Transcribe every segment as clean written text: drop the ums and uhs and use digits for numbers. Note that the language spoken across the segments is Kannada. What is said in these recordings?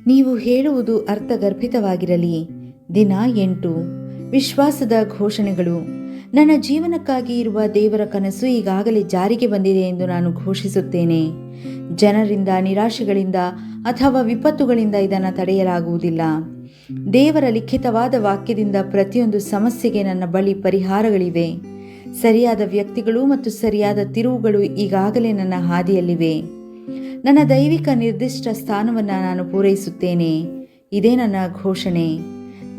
ನೀವು ಹೇಳುವುದು ಅರ್ಥಗರ್ಭಿತವಾಗಿರಲಿ. ದಿನ 8. ವಿಶ್ವಾಸದ ಘೋಷಣೆಗಳು. ನನ್ನ ಜೀವನಕ್ಕಾಗಿ ಇರುವ ದೇವರ ಕನಸು ಈಗಾಗಲೇ ಜಾರಿಗೆ ಬಂದಿದೆ ಎಂದು ನಾನು ಘೋಷಿಸುತ್ತೇನೆ. ಜನರಿಂದ, ನಿರಾಶೆಗಳಿಂದ ಅಥವಾ ವಿಪತ್ತುಗಳಿಂದ ಇದನ್ನು ತಡೆಯಲಾಗುವುದಿಲ್ಲ. ದೇವರ ಲಿಖಿತವಾದ ವಾಕ್ಯದಿಂದ ಪ್ರತಿಯೊಂದು ಸಮಸ್ಯೆಗೆ ನನ್ನ ಬಳಿ ಪರಿಹಾರಗಳಿವೆ. ಸರಿಯಾದ ವ್ಯಕ್ತಿಗಳು ಮತ್ತು ಸರಿಯಾದ ತಿರುವುಗಳು ಈಗಾಗಲೇ ನನ್ನ ಹಾದಿಯಲ್ಲಿವೆ. ನನ್ನ ದೈವಿಕ ನಿರ್ದಿಷ್ಟ ಸ್ಥಾನವನ್ನು ನಾನು ಪೂರೈಸುತ್ತೇನೆ. ಇದೇ ನನ್ನ ಘೋಷಣೆ.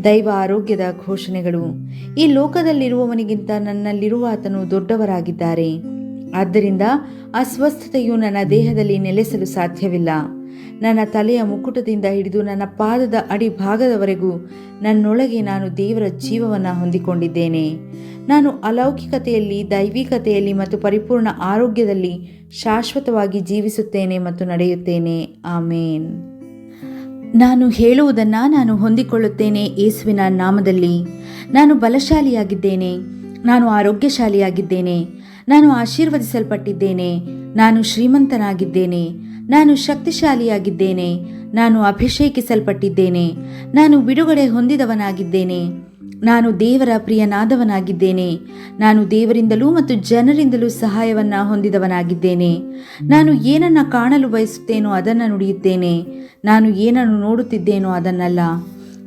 ದೈವ ಆರೋಗ್ಯದ ಘೋಷಣೆಗಳು. ಈ ಲೋಕದಲ್ಲಿರುವವನಿಗಿಂತ ನನ್ನಲ್ಲಿರುವ ಆತನು ದೊಡ್ಡವರಾಗಿದ್ದಾರೆ. ಆದ್ದರಿಂದ ಅಸ್ವಸ್ಥತೆಯು ನನ್ನ ದೇಹದಲ್ಲಿ ನೆಲೆಸಲು ಸಾಧ್ಯವಿಲ್ಲ. ನನ್ನ ತಲೆಯ ಮುಕುಟದಿಂದ ಹಿಡಿದು ನನ್ನ ಪಾದದ ಅಡಿಭಾಗದವರೆಗೂ ನನ್ನೊಳಗೆ ನಾನು ದೇವರ ಜೀವವನ್ನು ಹೊಂದಿಕೊಂಡಿದ್ದೇನೆ. ನಾನು ಅಲೌಕಿಕತೆಯಲ್ಲಿ, ದೈವಿಕತೆಯಲ್ಲಿ ಮತ್ತು ಪರಿಪೂರ್ಣ ಆರೋಗ್ಯದಲ್ಲಿ ಶಾಶ್ವತವಾಗಿ ಜೀವಿಸುತ್ತೇನೆ ಮತ್ತು ನಡೆಯುತ್ತೇನೆ. ಆಮೇನ್. ನಾನು ಹೇಳುವುದನ್ನು ನಾನು ಹೊಂದಿಕೊಳ್ಳುತ್ತೇನೆ ಯೇಸುವಿನ ನಾಮದಲ್ಲಿ. ನಾನು ಬಲಶಾಲಿಯಾಗಿದ್ದೇನೆ. ನಾನು ಆರೋಗ್ಯಶಾಲಿಯಾಗಿದ್ದೇನೆ. ನಾನು ಆಶೀರ್ವದಿಸಲ್ಪಟ್ಟಿದ್ದೇನೆ. ನಾನು ಶ್ರೀಮಂತನಾಗಿದ್ದೇನೆ. ನಾನು ಶಕ್ತಿಶಾಲಿಯಾಗಿದ್ದೇನೆ. ನಾನು ಅಭಿಷೇಕಿಸಲ್ಪಟ್ಟಿದ್ದೇನೆ. ನಾನು ಬಿಡುಗಡೆ ಹೊಂದಿದವನಾಗಿದ್ದೇನೆ. ನಾನು ದೇವರ ಪ್ರಿಯನಾದವನಾಗಿದ್ದೇನೆ. ನಾನು ದೇವರಿಂದಲೂ ಮತ್ತು ಜನರಿಂದಲೂ ಸಹಾಯವನ್ನು ಹೊಂದಿದವನಾಗಿದ್ದೇನೆ. ನಾನು ಏನನ್ನು ಕಾಣಲು ಬಯಸುತ್ತೇನೋ ಅದನ್ನು ನುಡಿಯುತ್ತೇನೆ. ನಾನು ಏನನ್ನು ನೋಡುತ್ತಿದ್ದೇನೋ ಅದನ್ನಲ್ಲ.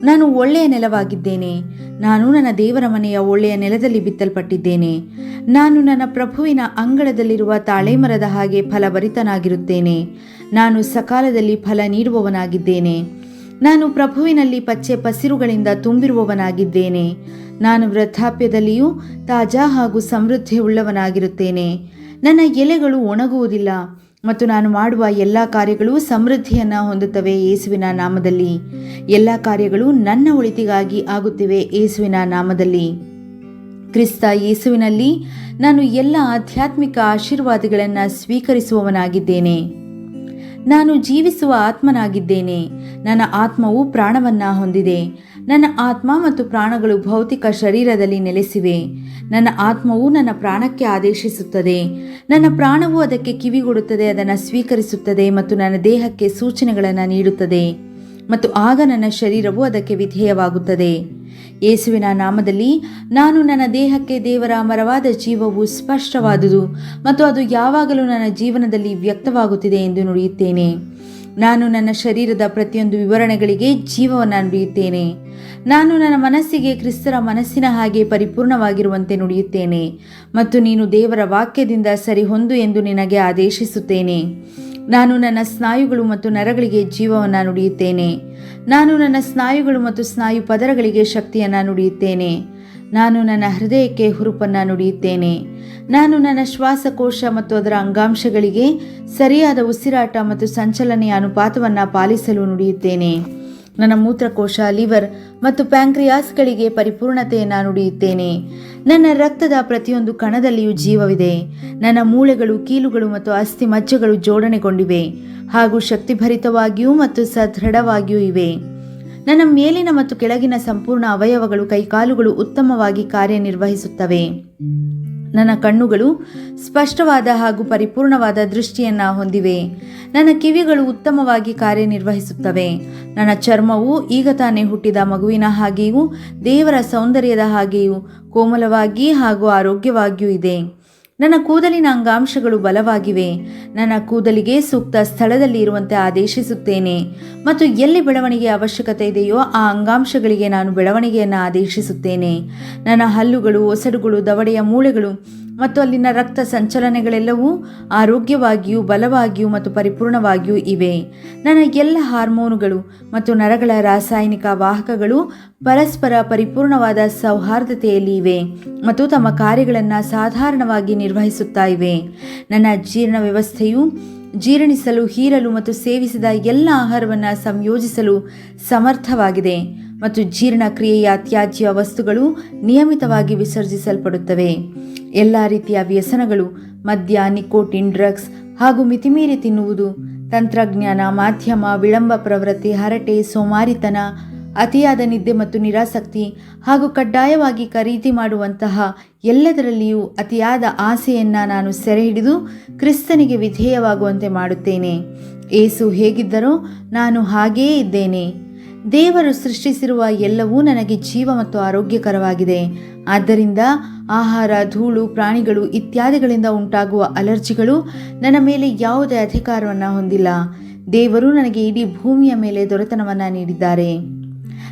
ನಾನು ಒಳ್ಳೆಯ ನೆಲವಾಗಿದ್ದೇನೆ. ನಾನು ನನ್ನ ದೇವರ ಮನೆಯ ಒಳ್ಳೆಯ ನೆಲದಲ್ಲಿ ಬಿತ್ತಲ್ಪಟ್ಟಿದ್ದೇನೆ. ನಾನು ನನ್ನ ಪ್ರಭುವಿನ ಅಂಗಳದಲ್ಲಿರುವ ತಾಳೆಮರದ ಹಾಗೆ ಫಲಭರಿತನಾಗಿರುತ್ತೇನೆ. ನಾನು ಸಕಾಲದಲ್ಲಿ ಫಲ ನೀಡುವವನಾಗಿದ್ದೇನೆ. ನಾನು ಪ್ರಭುವಿನಲ್ಲಿ ಪಚ್ಚೆ ಪಸಿರುಗಳಿಂದ ತುಂಬಿರುವವನಾಗಿದ್ದೇನೆ. ನಾನು ವೃದ್ಧಾಪ್ಯದಲ್ಲಿಯೂ ತಾಜಾ ಹಾಗೂ ಸಮೃದ್ಧಿಯುಳ್ಳವನಾಗಿರುತ್ತೇನೆ. ನನ್ನ ಎಲೆಗಳು ಒಣಗುವುದಿಲ್ಲ ಮತ್ತು ನಾನು ಮಾಡುವ ಎಲ್ಲ ಕಾರ್ಯಗಳು ಸಮೃದ್ಧಿಯನ್ನು ಹೊಂದುತ್ತವೆ ಯೇಸುವಿನ ನಾಮದಲ್ಲಿ. ಎಲ್ಲ ಕಾರ್ಯಗಳು ನನ್ನ ಒಳಿತಿಗಾಗಿ ಆಗುತ್ತಿವೆ ಯೇಸುವಿನ ನಾಮದಲ್ಲಿ. ಕ್ರಿಸ್ತ ಯೇಸುವಿನಲ್ಲಿ ನಾನು ಎಲ್ಲ ಆಧ್ಯಾತ್ಮಿಕ ಆಶೀರ್ವಾದಗಳನ್ನು ಸ್ವೀಕರಿಸುವವನಾಗಿದ್ದೇನೆ. ನಾನು ಜೀವಿಸುವ ಆತ್ಮನಾಗಿದ್ದೇನೆ. ನನ್ನ ಆತ್ಮವು ಪ್ರಾಣವನ್ನು ಹೊಂದಿದೆ. ನನ್ನ ಆತ್ಮ ಮತ್ತು ಪ್ರಾಣಗಳು ಭೌತಿಕ ಶರೀರದಲ್ಲಿ ನೆಲೆಸಿವೆ. ನನ್ನ ಆತ್ಮವು ನನ್ನ ಪ್ರಾಣಕ್ಕೆ ಆದೇಶಿಸುತ್ತದೆ. ನನ್ನ ಪ್ರಾಣವು ಅದಕ್ಕೆ ಕಿವಿಗೊಡುತ್ತದೆ, ಅದನ್ನು ಸ್ವೀಕರಿಸುತ್ತದೆ ಮತ್ತು ನನ್ನ ದೇಹಕ್ಕೆ ಸೂಚನೆಗಳನ್ನು ನೀಡುತ್ತದೆ ಮತ್ತು ಆಗ ನನ್ನ ಶರೀರವು ಅದಕ್ಕೆ ವಿಧೇಯವಾಗುತ್ತದೆ. ಯೇಸುವಿನ ನಾಮದಲ್ಲಿ ನಾನು ನನ್ನ ದೇಹಕ್ಕೆ ದೇವರ ಅಮರವಾದ ಜೀವವು ಸ್ಪಷ್ಟವಾದುದು ಮತ್ತು ಅದು ಯಾವಾಗಲೂ ನನ್ನ ಜೀವನದಲ್ಲಿ ವ್ಯಕ್ತವಾಗುತ್ತಿದೆ ಎಂದು ನುಡಿಯುತ್ತೇನೆ. ನಾನು ನನ್ನ ಶರೀರದ ಪ್ರತಿಯೊಂದು ವಿವರಣೆಗಳಿಗೆ ಜೀವವನ್ನು ನುಡಿಯುತ್ತೇನೆ. ನಾನು ನನ್ನ ಮನಸ್ಸಿಗೆ ಕ್ರಿಸ್ತರ ಮನಸ್ಸಿನ ಹಾಗೆ ಪರಿಪೂರ್ಣವಾಗಿರುವಂತೆ ನುಡಿಯುತ್ತೇನೆ ಮತ್ತು ನೀನು ದೇವರ ವಾಕ್ಯದಿಂದ ಸರಿಹೊಂದು ಎಂದು ನಿನಗೆ ಆದೇಶಿಸುತ್ತೇನೆ. ನಾನು ನನ್ನ ಸ್ನಾಯುಗಳು ಮತ್ತು ನರಗಳಿಗೆ ಜೀವವನ್ನು ನುಡಿಯುತ್ತೇನೆ. ನಾನು ನನ್ನ ಸ್ನಾಯುಗಳು ಮತ್ತು ಸ್ನಾಯು ಪದರಗಳಿಗೆ ಶಕ್ತಿಯನ್ನು ನುಡಿಯುತ್ತೇನೆ. ನಾನು ನನ್ನ ಹೃದಯಕ್ಕೆ ಹುರುಪನ್ನು ನುಡಿಯುತ್ತೇನೆ. ನಾನು ನನ್ನ ಶ್ವಾಸಕೋಶ ಮತ್ತು ಅದರ ಅಂಗಾಂಶಗಳಿಗೆ ಸರಿಯಾದ ಉಸಿರಾಟ ಮತ್ತು ಸಂಚಲನೆಯ ಅನುಪಾತವನ್ನು ಪಾಲಿಸಲು ನುಡಿಯುತ್ತೇನೆ. ನನ್ನ ಮೂತ್ರಕೋಶ, ಲಿವರ್ ಮತ್ತು ಪ್ಯಾಂಕ್ರಿಯಾಸ್ಗಳಿಗೆ ಪರಿಪೂರ್ಣತೆಯನ್ನು ನುಡಿಯುತ್ತೇನೆ. ನನ್ನ ರಕ್ತದ ಪ್ರತಿಯೊಂದು ಕಣದಲ್ಲಿಯೂ ಜೀವವಿದೆ. ನನ್ನ ಮೂಳೆಗಳು, ಕೀಲುಗಳು ಮತ್ತು ಅಸ್ಥಿ ಮಜ್ಜೆಗಳು ಜೋಡಣೆಗೊಂಡಿವೆ ಹಾಗೂ ಶಕ್ತಿಭರಿತವಾಗಿಯೂ ಮತ್ತು ಸದೃಢವಾಗಿಯೂ ಇವೆ. ನನ್ನ ಮೇಲಿನ ಮತ್ತು ಕೆಳಗಿನ ಸಂಪೂರ್ಣ ಅವಯವಗಳು, ಕೈಕಾಲುಗಳು ಉತ್ತಮವಾಗಿ ಕಾರ್ಯನಿರ್ವಹಿಸುತ್ತವೆ. ನನ್ನ ಕಣ್ಣುಗಳು ಸ್ಪಷ್ಟವಾದ ಹಾಗೂ ಪರಿಪೂರ್ಣವಾದ ದೃಷ್ಟಿಯನ್ನು ಹೊಂದಿವೆ. ನನ್ನ ಕಿವಿಗಳು ಉತ್ತಮವಾಗಿ ಕಾರ್ಯನಿರ್ವಹಿಸುತ್ತವೆ. ನನ್ನ ಚರ್ಮವು ಈಗ ತಾನೇ ಹುಟ್ಟಿದ ಮಗುವಿನ ಹಾಗೆಯೂ ದೇವರ ಸೌಂದರ್ಯದ ಹಾಗೆಯೂ ಕೋಮಲವಾಗಿ ಹಾಗೂ ಆರೋಗ್ಯವಾಗಿಯೂ ಇದೆ. ನನ್ನ ಕೂದಲಿನ ಅಂಗಾಂಶಗಳು ಬಲವಾಗಿವೆ. ನನ್ನ ಕೂದಲಿಗೆ ಸೂಕ್ತ ಸ್ಥಳದಲ್ಲಿ ಇರುವಂತೆ ಆದೇಶಿಸುತ್ತೇನೆ ಮತ್ತು ಎಲ್ಲಿ ಬೆಳವಣಿಗೆ ಅವಶ್ಯಕತೆ ಇದೆಯೋ ಆ ಅಂಗಾಂಶಗಳಿಗೆ ನಾನು ಬೆಳವಣಿಗೆಯನ್ನು ಆದೇಶಿಸುತ್ತೇನೆ. ನನ್ನ ಹಲ್ಲುಗಳು, ಒಸಡುಗಳು, ದವಡೆಯ ಮೂಳೆಗಳು ಮತ್ತು ಅಲ್ಲಿನ ರಕ್ತ ಸಂಚಲನೆಗಳೆಲ್ಲವೂ ಆರೋಗ್ಯವಾಗಿಯೂ ಬಲವಾಗಿಯೂ ಮತ್ತು ಪರಿಪೂರ್ಣವಾಗಿಯೂ ಇವೆ. ನನ್ನ ಎಲ್ಲ ಹಾರ್ಮೋನುಗಳು ಮತ್ತು ನರಗಳ ರಾಸಾಯನಿಕ ವಾಹಕಗಳು ಪರಸ್ಪರ ಪರಿಪೂರ್ಣವಾದ ಸೌಹಾರ್ದತೆಯಲ್ಲಿ ಇವೆ ಮತ್ತು ತಮ್ಮ ಕಾರ್ಯಗಳನ್ನು ಸಾಧಾರಣವಾಗಿ ನಿರ್ವಹಿಸುತ್ತಾ ಇವೆ. ನನ್ನ ಜೀರ್ಣ ವ್ಯವಸ್ಥೆಯು ಜೀರ್ಣಿಸಲು, ಹೀರಲು ಮತ್ತು ಸೇವಿಸಿದ ಎಲ್ಲ ಆಹಾರವನ್ನು ಸಂಯೋಜಿಸಲು ಸಮರ್ಥವಾಗಿದೆ ಮತ್ತು ಜೀರ್ಣಕ್ರಿಯೆಯ ತ್ಯಾಜ್ಯ ವಸ್ತುಗಳು ನಿಯಮಿತವಾಗಿ ವಿಸರ್ಜಿಸಲ್ಪಡುತ್ತವೆ. ಎಲ್ಲ ರೀತಿಯ ವ್ಯಸನಗಳು, ಮದ್ಯ, ನಿಕೋಟಿನ್, ಡ್ರಗ್ಸ್ ಹಾಗೂ ಮಿತಿಮೀರಿ ತಿನ್ನುವುದು, ತಂತ್ರಜ್ಞಾನ, ಮಾಧ್ಯಮ, ವಿಳಂಬ ಪ್ರವೃತ್ತಿ, ಹರಟೆ, ಸೋಮಾರಿತನ, ಅತಿಯಾದ ನಿದ್ದೆ ಮತ್ತು ನಿರಾಸಕ್ತಿ ಹಾಗೂ ಕಡ್ಡಾಯವಾಗಿ ಖರೀದಿ ಮಾಡುವಂತಹ ಎಲ್ಲದರಲ್ಲಿಯೂ ಅತಿಯಾದ ಆಸೆಯನ್ನು ನಾನು ಸೆರೆ ಹಿಡಿದು ಕ್ರಿಸ್ತನಿಗೆ ವಿಧೇಯವಾಗುವಂತೆ ಮಾಡುತ್ತೇನೆ. ಏಸು ಹೇಗಿದ್ದರೋ ನಾನು ಹಾಗೇ ಇದ್ದೇನೆ. ದೇವರು ಸೃಷ್ಟಿಸಿರುವ ಎಲ್ಲವೂ ನನಗೆ ಜೀವ ಮತ್ತು ಆರೋಗ್ಯಕರವಾಗಿದೆ. ಆದ್ದರಿಂದ ಆಹಾರ, ಧೂಳು, ಪ್ರಾಣಿಗಳು ಇತ್ಯಾದಿಗಳಿಂದ ಉಂಟಾಗುವ ಅಲರ್ಜಿಗಳು ನನ್ನ ಮೇಲೆ ಯಾವುದೇ ಅಧಿಕಾರವನ್ನು ಹೊಂದಿಲ್ಲ. ದೇವರು ನನಗೆ ಇಡೀ ಭೂಮಿಯ ಮೇಲೆ ದೊರೆತನವನ್ನು ನೀಡಿದ್ದಾರೆ.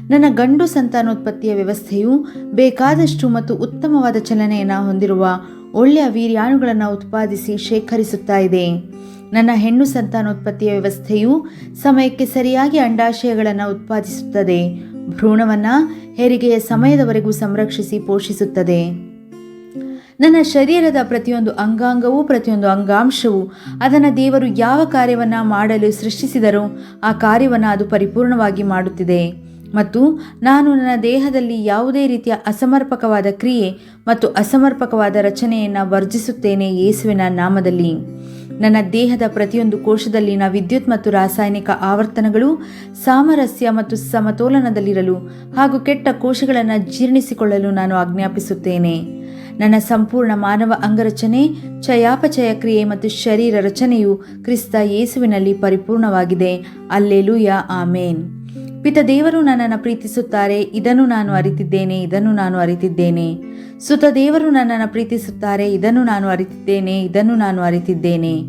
ನನ್ನ ಗಂಡು ಸಂತಾನೋತ್ಪತ್ತಿಯ ವ್ಯವಸ್ಥೆಯು ಬೇಕಾದಷ್ಟು ಮತ್ತು ಉತ್ತಮವಾದ ಚಲನೆಯನ್ನು ಹೊಂದಿರುವ ಒಳ್ಳೆಯ ವೀರ್ಯಾಣುಗಳನ್ನು ಉತ್ಪಾದಿಸಿ ಶೇಖರಿಸುತ್ತಾ ಇದೆ. ನನ್ನ ಹೆಣ್ಣು ಸಂತಾನೋತ್ಪತ್ತಿಯ ವ್ಯವಸ್ಥೆಯು ಸಮಯಕ್ಕೆ ಸರಿಯಾಗಿ ಅಂಡಾಶಯಗಳನ್ನು ಉತ್ಪಾದಿಸುತ್ತದೆ. ಭ್ರೂಣವನ್ನು ಹೆರಿಗೆಯ ಸಮಯದವರೆಗೂ ಸಂರಕ್ಷಿಸಿ ಪೋಷಿಸುತ್ತದೆ. ನನ್ನ ಶರೀರದ ಪ್ರತಿಯೊಂದು ಅಂಗಾಂಗವೂ ಪ್ರತಿಯೊಂದು ಅಂಗಾಂಶವೂ ಅದನ್ನು ದೇವರು ಯಾವ ಕಾರ್ಯವನ್ನು ಮಾಡಲು ಸೃಷ್ಟಿಸಿದರೋ ಆ ಕಾರ್ಯವನ್ನು ಅದು ಪರಿಪೂರ್ಣವಾಗಿ ಮಾಡುತ್ತಿದೆ. ಮತ್ತು ನಾನು ನನ್ನ ದೇಹದಲ್ಲಿ ಯಾವುದೇ ರೀತಿಯ ಅಸಮರ್ಪಕವಾದ ಕ್ರಿಯೆ ಮತ್ತು ಅಸಮರ್ಪಕವಾದ ರಚನೆಯನ್ನು ವರ್ಜಿಸುತ್ತೇನೆ ಯೇಸುವಿನ ನಾಮದಲ್ಲಿ. ನನ್ನ ದೇಹದ ಪ್ರತಿಯೊಂದು ಕೋಶದಲ್ಲಿನ ವಿದ್ಯುತ್ ಮತ್ತು ರಾಸಾಯನಿಕ ಆವರ್ತನಗಳು ಸಾಮರಸ್ಯ ಮತ್ತು ಸಮತೋಲನದಲ್ಲಿರಲು ಹಾಗೂ ಕೆಟ್ಟ ಕೋಶಗಳನ್ನು ಜೀರ್ಣಿಸಿಕೊಳ್ಳಲು ನಾನು ಆಜ್ಞಾಪಿಸುತ್ತೇನೆ. ನನ್ನ ಸಂಪೂರ್ಣ ಮಾನವ ಅಂಗರಚನೆ, ಚಯಾಪಚಯ ಕ್ರಿಯೆ ಮತ್ತು ಶರೀರ ರಚನೆಯು ಕ್ರಿಸ್ತ ಯೇಸುವಿನಲ್ಲಿ ಪರಿಪೂರ್ಣವಾಗಿದೆ. ಅಲ್ಲೆಲೂಯಾ, ಆಮೇನ್. ಪಿತ ದೇವರು ನನ್ನನ್ನು ಪ್ರೀತಿಸುತ್ತಾರೆ, ಇದನ್ನು ನಾನು ಅರಿತಿದ್ದೇನೆ, ಇದನ್ನು ನಾನು ಅರಿತಿದ್ದೇನೆ. ಸುತ ದೇವರು ನನ್ನನ್ನು ಪ್ರೀತಿಸುತ್ತಾರೆ, ಇದನ್ನು ನಾನು ಅರಿತಿದ್ದೇನೆ, ಇದನ್ನು ನಾನು ಅರಿತಿದ್ದೇನೆ.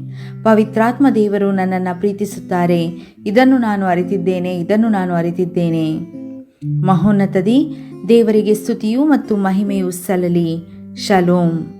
ಪವಿತ್ರಾತ್ಮ ದೇವರು ನನ್ನನ್ನು ಪ್ರೀತಿಸುತ್ತಾರೆ, ಇದನ್ನು ನಾನು ಅರಿತಿದ್ದೇನೆ, ಇದನ್ನು ನಾನು ಅರಿತಿದ್ದೇನೆ. ಮಹೋನ್ನತದಿ ದೇವರಿಗೆ ಸ್ತುತಿಯೂ ಮತ್ತು ಮಹಿಮೆಯೂ ಸಲ್ಲಲಿ. ಶಲೋಮ್.